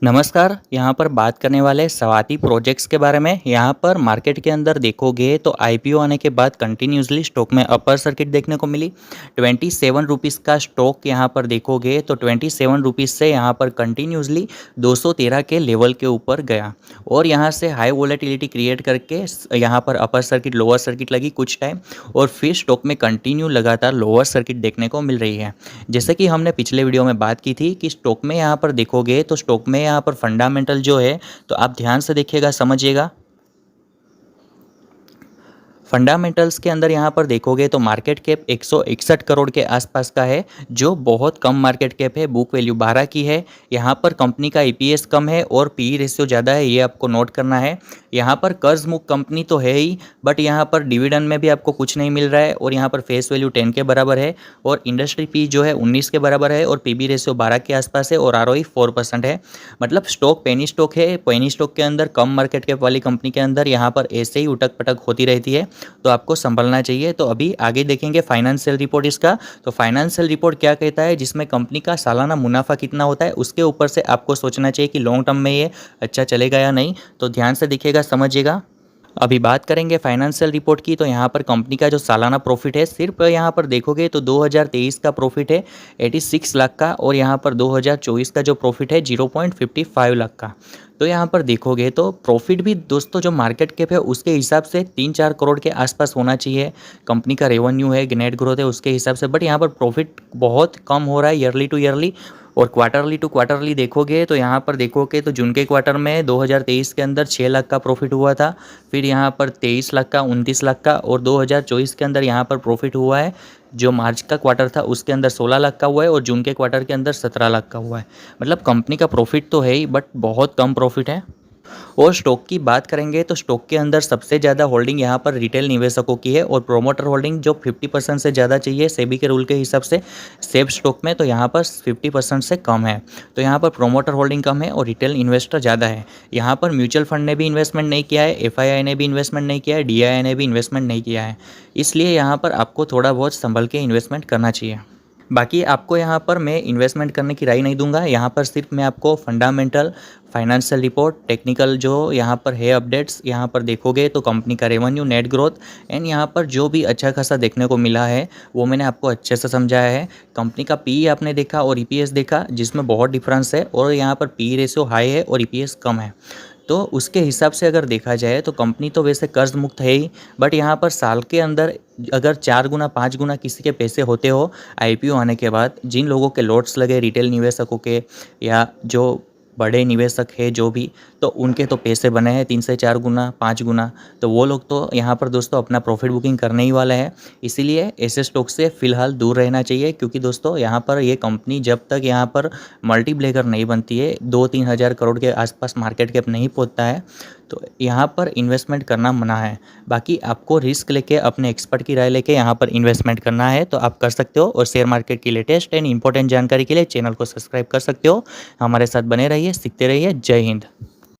नमस्कार। यहाँ पर बात करने वाले स्वाति प्रोजेक्ट्स के बारे में। यहाँ पर मार्केट के अंदर देखोगे तो आईपीओ आने के बाद कंटिन्यूसली स्टॉक में अपर सर्किट देखने को मिली। 27 रुपीज़ का स्टॉक यहाँ पर देखोगे तो 27 रुपीज़ से यहाँ पर कंटिन्यूसली 213 के लेवल के ऊपर गया और यहाँ से हाई वोलेटिलिटी क्रिएट करके यहाँ पर अपर सर्किट लोअर सर्किट लगी कुछ टाइम और फिर स्टॉक में कंटिन्यू लगातार लोअर सर्किट देखने को मिल रही है। जैसे कि हमने पिछले वीडियो में बात की थी कि स्टॉक में यहाँ पर देखोगे तो स्टॉक में यहाँ पर फंडामेंटल जो है तो आप ध्यान से देखिएगा, समझिएगा। फंडामेंटल्स के अंदर यहाँ पर देखोगे तो मार्केट कैप 161 करोड़ के आसपास का है, जो बहुत कम मार्केट कैप है। बुक वैल्यू 12 की है। यहाँ पर कंपनी का ईपीएस कम है और पी रेशियो ज़्यादा है, ये आपको नोट करना है। यहाँ पर कर्ज मुक्त कंपनी तो है ही, बट यहाँ पर डिविडेंड में भी आपको कुछ नहीं मिल रहा है और यहाँ पर फेस वैल्यू 10 के बराबर है और इंडस्ट्री पी जो है 19 के बराबर है और पीबी रेशियो 12 के आसपास है और आरओई 4% है। मतलब स्टॉक पेनी स्टॉक है। पेनी स्टॉक के अंदर कम मार्केट कैप वाली कंपनी के अंदर यहाँ पर ऐसे ही उटक पटक होती रहती है, तो आपको संभलना चाहिए। तो अभी आगे देखेंगे फाइनेंशियल रिपोर्ट इसका। तो फाइनेंशियल रिपोर्ट क्या कहता है, जिसमें कंपनी का सालाना मुनाफा कितना होता है उसके ऊपर से आपको सोचना चाहिए कि लॉन्ग टर्म में ये अच्छा चलेगा या नहीं। तो ध्यान से देखिएगा, समझिएगा। अभी बात करेंगे फाइनेंशियल रिपोर्ट की। तो यहाँ पर कंपनी का जो सालाना प्रॉफिट है, सिर्फ यहाँ पर देखोगे तो 2023 का प्रॉफिट है 86 लाख का और यहाँ पर 2024 का जो प्रॉफिट है 0.55 लाख का। तो यहाँ पर देखोगे तो प्रॉफिट भी दोस्तों जो मार्केट कैप है उसके हिसाब से 3-4 करोड़ के आसपास होना चाहिए। कंपनी का रेवेन्यू है, नेट ग्रोथ है उसके हिसाब से, बट यहाँ पर प्रॉफिट बहुत कम हो रहा है ईयरली टू ईयरली। और क्वार्टरली टू क्वार्टरली देखोगे तो यहाँ पर देखोगे तो जून के क्वार्टर में 2023 के अंदर 6 लाख का प्रॉफिट हुआ था, फिर यहाँ पर 23 लाख का, 29 लाख का और 2024 के अंदर यहाँ पर प्रॉफिट हुआ है। जो मार्च का क्वार्टर था उसके अंदर 16 लाख का हुआ है और जून के क्वार्टर के अंदर 17 लाख का हुआ है। मतलब कंपनी का प्रॉफिट तो है ही, बट बहुत कम प्रॉफिट है। और स्टॉक की बात करेंगे तो स्टॉक के अंदर सबसे ज़्यादा होल्डिंग यहाँ पर रिटेल निवेशकों की है और प्रोमोटर होल्डिंग जो 50% से ज़्यादा चाहिए सेबी के रूल के हिसाब से सेब स्टॉक में, तो यहाँ पर 50% से कम है। तो यहाँ पर प्रोमोटर होल्डिंग कम है और रिटेल इन्वेस्टर ज़्यादा है। यहाँ पर म्यूचुअल फंड ने भी इन्वेस्टमेंट नहीं किया है, एफआईआई ने भी इन्वेस्टमेंट नहीं किया है, डीआईआई ने भी इन्वेस्टमेंट नहीं किया है। इसलिए यहाँ पर आपको थोड़ा बहुत संभल के इन्वेस्टमेंट करना चाहिए। बाकी आपको यहाँ पर मैं इन्वेस्टमेंट करने की राय नहीं दूंगा। यहाँ पर सिर्फ मैं आपको फंडामेंटल, फाइनेंशियल रिपोर्ट, टेक्निकल जो यहाँ पर है अपडेट्स, यहाँ पर देखोगे तो कंपनी का रेवेन्यू, नेट ग्रोथ एंड यहाँ पर जो भी अच्छा खासा देखने को मिला है वो मैंने आपको अच्छे से समझाया है। कंपनी का पी आपने देखा और ईपीएस देखा जिसमें बहुत डिफरेंस है और यहाँ पर पी रेशियो हाई है और ईपीएस कम है। तो उसके हिसाब से अगर देखा जाए तो कंपनी तो वैसे कर्ज मुक्त है ही, बट यहाँ पर साल के अंदर अगर 4 गुना 5 गुना किसी के पैसे होते हो आईपीओ आने के बाद, जिन लोगों के लॉट्स लगे रिटेल निवेशकों के या जो बड़े निवेशक है जो भी, तो उनके तो पैसे बने हैं 3 से 4 गुना 5 गुना। तो वो लोग तो यहाँ पर दोस्तों अपना प्रॉफिट बुकिंग करने ही वाला है। इसीलिए ऐसे स्टॉक से फ़िलहाल दूर रहना चाहिए, क्योंकि दोस्तों यहाँ पर ये कंपनी जब तक यहाँ पर मल्टीप्लेयर नहीं बनती है, 2-3 हज़ार करोड़ के आसपास मार्केट कैप नहीं पहुँचता है, तो यहाँ पर इन्वेस्टमेंट करना मना है। बाकी आपको रिस्क लेके अपने एक्सपर्ट की राय लेके यहाँ पर इन्वेस्टमेंट करना है तो आप कर सकते हो। और शेयर मार्केट की लेटेस्ट एंड इंपॉर्टेंट जानकारी के लिए चैनल को सब्सक्राइब कर सकते हो। हमारे साथ बने रहिए, सीखते रहिए। जय हिंद।